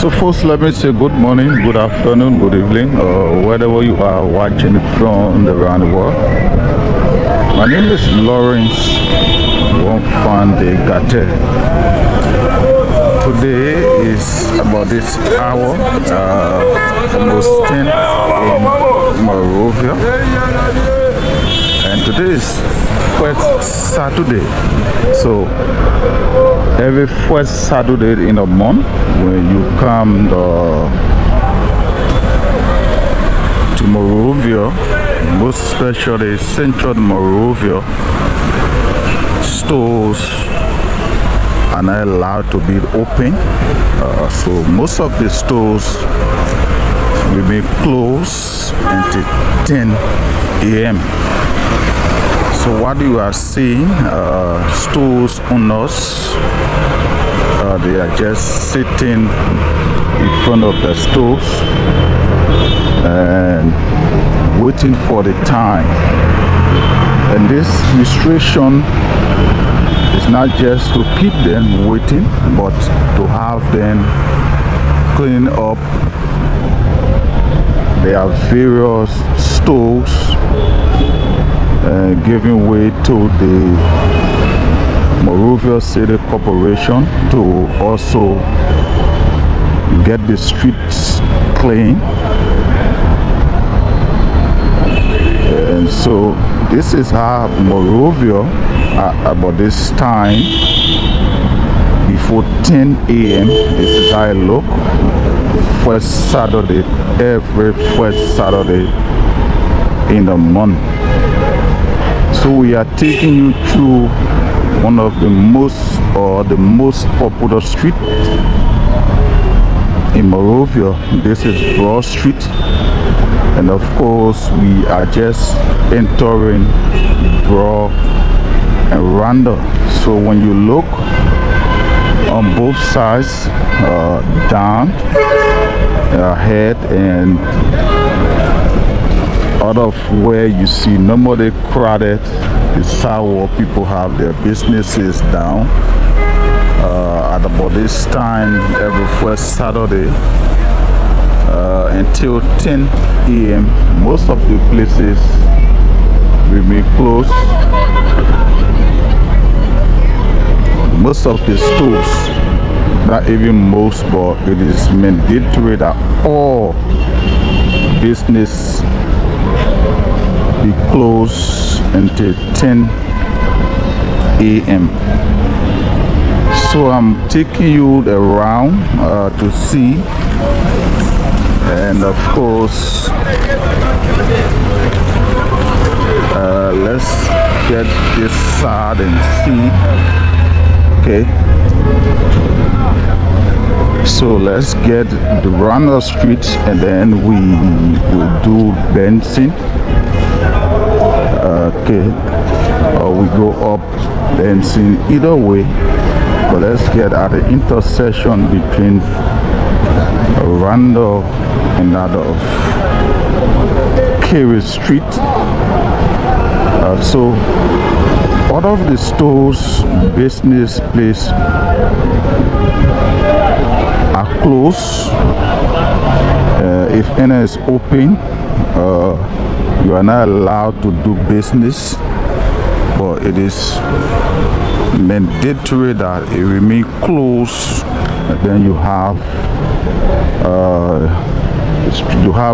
So first, let me say good morning, good afternoon, good evening, or wherever you are watching it from around the world. My name is Lawrence Wonfande Gate. Today is about this hour, almost 10 in Monrovia, and today is first Saturday. So every first Saturday in a month, when you come to Monrovia, most especially central Monrovia, stores are not allowed to be open. So most of the stores will be closed until 10 a.m. So what you are seeing, stores owners, they are just sitting in front of the stores and waiting for the time. And this restriction is not just to keep them waiting, but to have them clean up their various stores, giving way to the Monrovia City Corporation to also get the streets clean. And so this is how Monrovia, about this time, before 10 a.m., this is how it look. First Saturday, every first Saturday in the month. So we are taking you through one of the most popular street in Monrovia. This is Broad Street, and of course we are just entering Broad and Randall. So when you look on both sides, down, ahead, and out of where you see normally crowded, the sidewalk, people have their businesses down. At about this time every first Saturday, until 10 a.m. most of the places will be closed. Most of the stores, not even most, but it is mandatory that all business be closed until 10 a.m. So I'm taking you around to see, and of course let's get this side and see. Okay, so let's get the Randall Street, and then we will do Benson. Okay, we go up Benson, either way, but let's get at the intersection between Randall and that of Carey Street. So all of the stores, business place are closed. If any is open, you are not allowed to do business, but it is mandatory that it remain closed. And then you have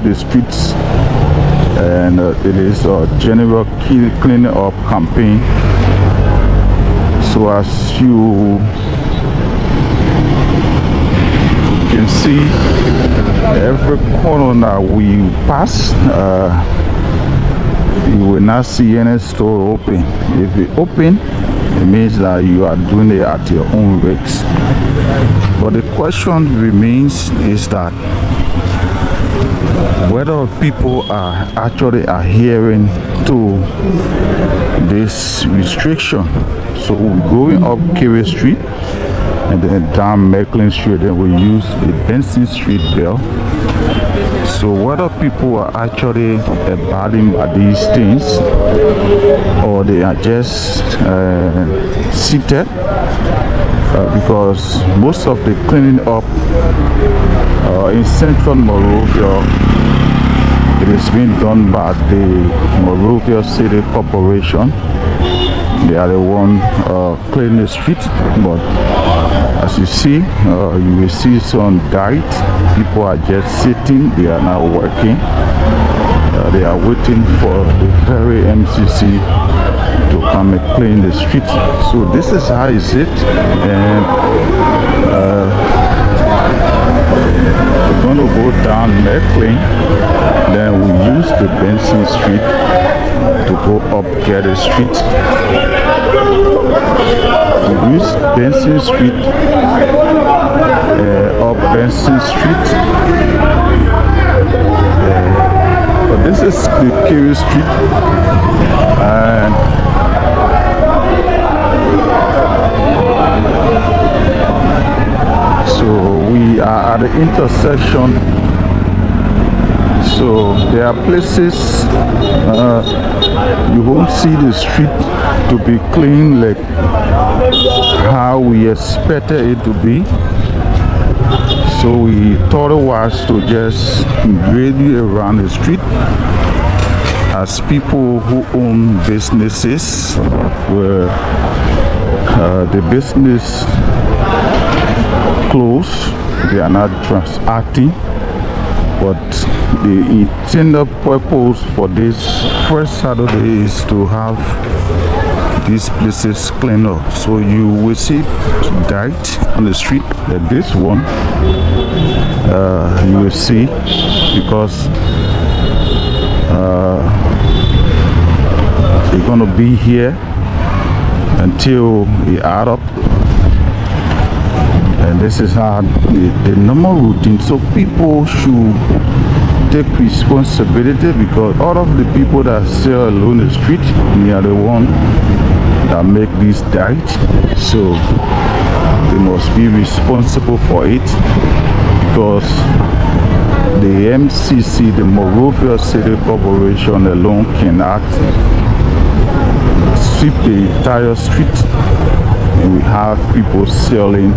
the streets, and it is a general cleaning up campaign. So as you can see, every corner that we pass, you will not see any store open. If it open, it means that you are doing it at your own risks. But the question remains is that whether people are actually adhering to this restriction. So we're going up Carey Street and then down Mecklin Street, then we use the Benson Street bell. So whether people are actually abiding by these things, or they are just seated because most of the cleaning up in central Monrovia, it is being done by the Monrovia City Corporation. They are the one cleaning the street, but as you see, you will see some dirt. People are just sitting, they are not working. They are waiting for the very MCC to come and clean the street. So this is how you sit, and we're going to go down Mecklin, then we use the Benson Street to go up Gurley Street. We use Benson Street, up Benson Street. But this is the Gurley Street, and so we are at the intersection. So there are places you won't see the street to be clean like how we expected it to be. So we thought it was to just grade around the street, as people who own businesses where the business closed, they are not transacting. But the intended purpose for this first Saturday is to have these places cleaned up. So you will see dirt on the street like this one. You will see, because they're gonna be here until we add up. And this is how the normal routine. So people should take responsibility, because all of the people that sell along the street, they are the one that make this dirt. So they must be responsible for it, because the MCC, the Monrovia City Corporation alone cannot sweep the entire street. And we have people selling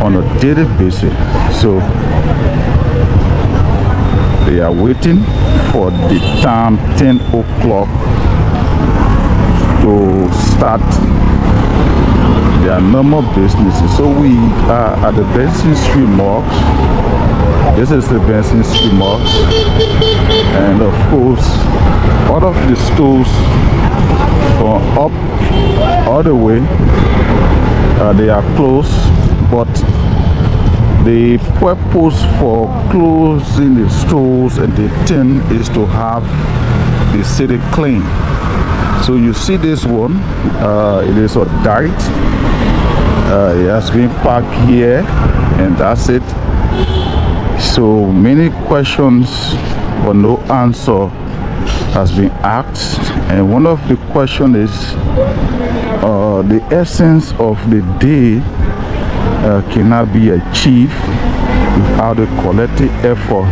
on a daily basis. So they are waiting for the time 10 o'clock to start their normal businesses. So we are at the Benson Street Mosque. This is the Benson Street Mosque, and of course all of the stores from up all the way, they are closed. But the purpose for closing the stores and the thing is to have the city clean. So you see this one, it is a dirt. It has been parked here, and that's it. So many questions but no answer has been asked, and one of the questions is the essence of the day cannot be achieved without the collective effort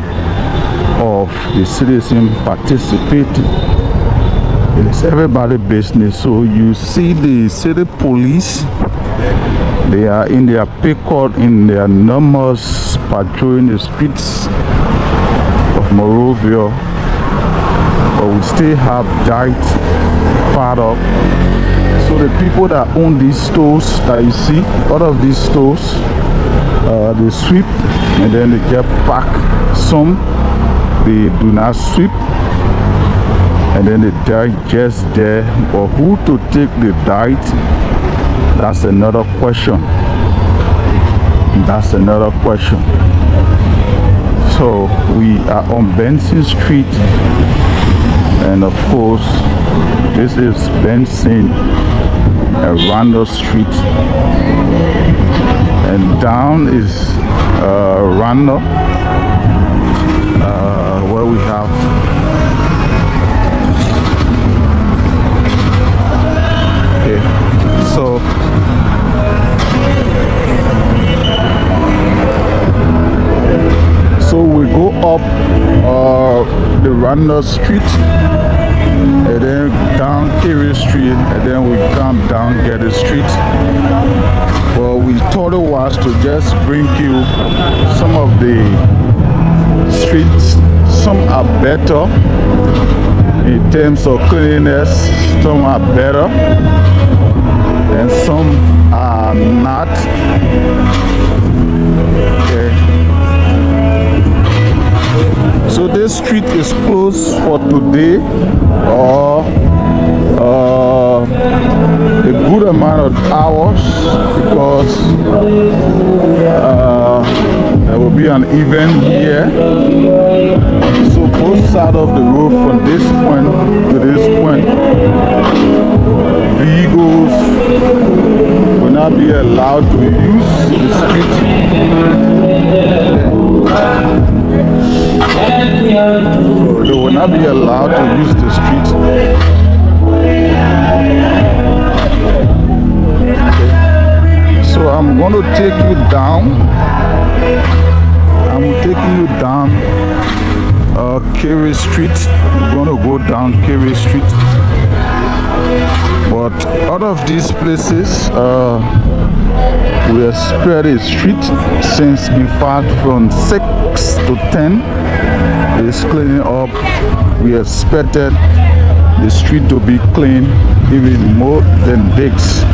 of the citizen participating. It is everybody's business. So you see the city police, they are in their picket, in their numbers, patrolling the streets of Monrovia, but we still have dirt piled up. So the people that own these stores that you see, all of these stores, they sweep and then they get packed. Some they do not sweep, and then the dirt just there. But who to take the dirt? That's another question. That's another question. So we are on Benson Street, and of course this is Benson Randall Street, and down is Randall, where we have so we go up the Randall Street, and then down Gurley Street, and then we come down Gurley Street. Well, we thought it was to just bring you some of the streets. Some are better in terms of cleanliness, some are better, and some are not. Okay. So this street is closed for today, or a good amount of hours, because there will be an event here. So both sides of the road, from this point to this point, vehicles will not be allowed to use the street. So they will not be allowed to use the street. So I'm going to take you down. I'm taking you down Kerry Street. We're going to go down Kerry Street. But out of these places, we have spread a street since, in fact, from 6 to 10 is cleaning up. We expected the street to be clean even more than this.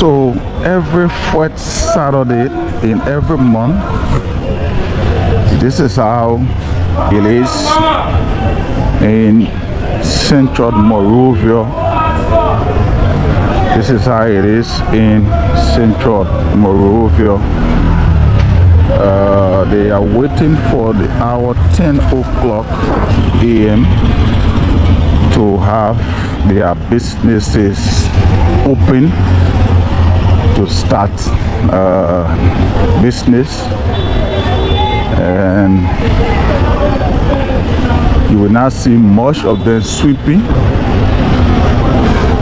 So every fourth Saturday in every month, this is how it is in central Monrovia. This is how it is in central Monrovia. They are waiting for the hour 10 o'clock a.m. to have their businesses open to start business, and you will not see much of them sweeping.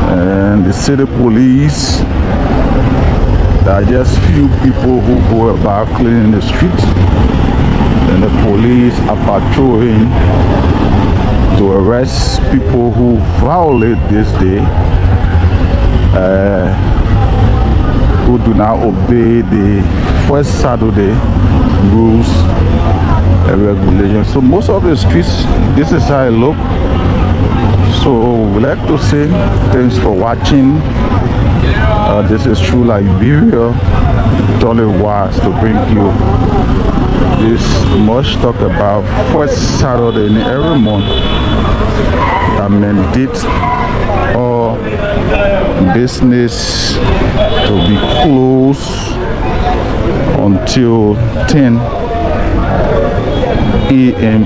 And the city police, there are just few people who go about cleaning the street, and the police are patrolling to arrest people who violate this day, who do not obey the first Saturday rules and regulations. So most of the streets, this is how it look. So we like to say thanks for watching. This is TrueLiberia. Thought it was to bring you this much talk about first Saturday in every month that mandate all business to be closed until 10 a.m.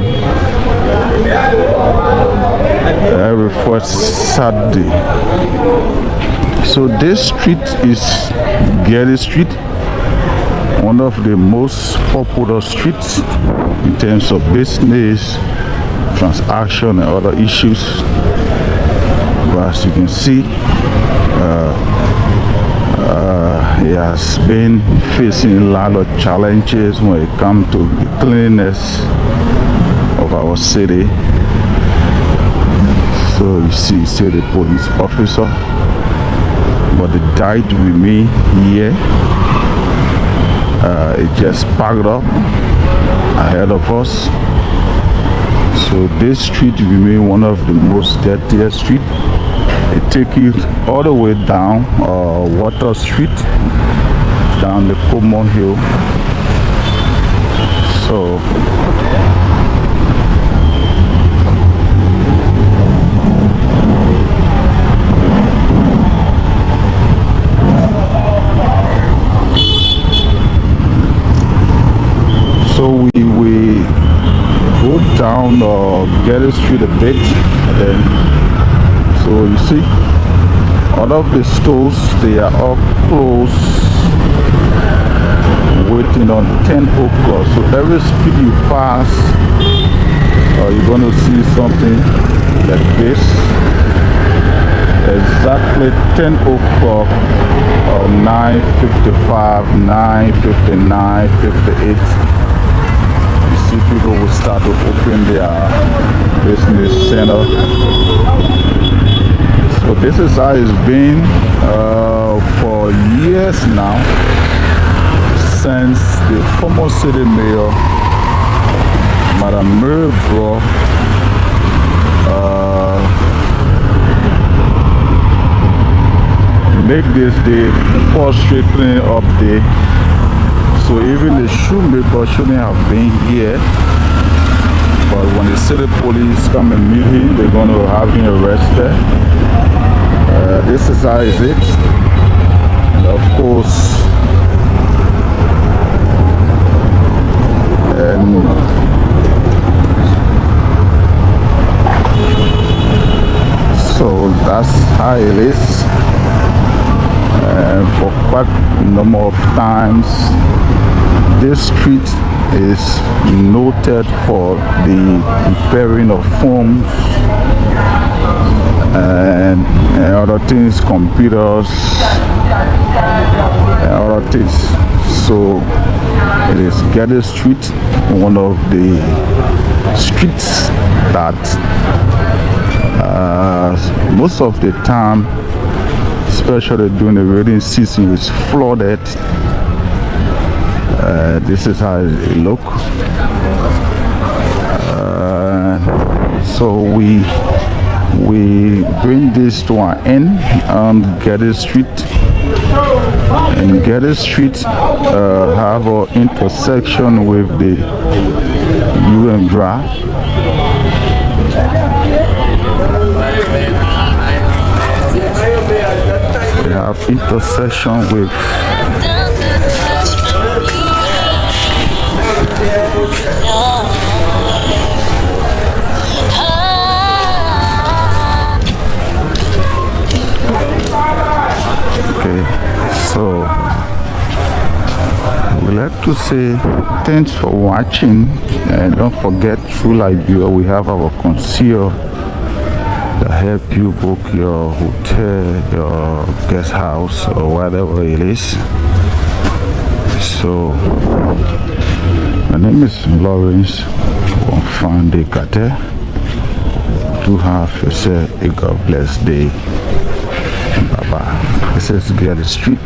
every first Saturday. So this street is Gurley Street, one of the most popular streets in terms of business, transaction, and other issues. But as you can see, he has been facing a lot of challenges when it comes to the cleanliness of our city. So you see the police officer, but the died with me here. It just parked up ahead of us. So this street remains one of the most dirtiest streets. It takes you all the way down Water Street, down the Common Hill. So we go down Gurley Street a bit, and then so you see all of the stores, they are all closed, waiting on 10 o'clock. So every street you pass, you're going to see something like this. There's exactly 10 o'clock or 9:55, 9:59, 58. You see people will start to open their business center. So this is how it's been for years now, since the former city mayor, Madam Monrovia, make this the first street cleaning up day. So even the shoemaker shouldn't have been here, but when the city police come and meet him, they're going to have him arrested. This is how is it. And of course, so that's how it is. For quite a number of times, this street is noted for the repairing of phones and other things, computers and other things. So it is Gurley Street, one of the streets that most of the time, especially during the rainy season, is flooded. This is how it look. So we bring this to an end on Gurley Street. And Gurley Street have an intersection with the UN Drive. We have intersection with so we like to say thanks for watching, and don't forget TrueLiberia. We have our concierge that help you book your hotel, your guest house, or whatever it is. So my name is Lawrence. Find the Kate. Do have yourself a God bless day. Bye bye. This is Gurley Street.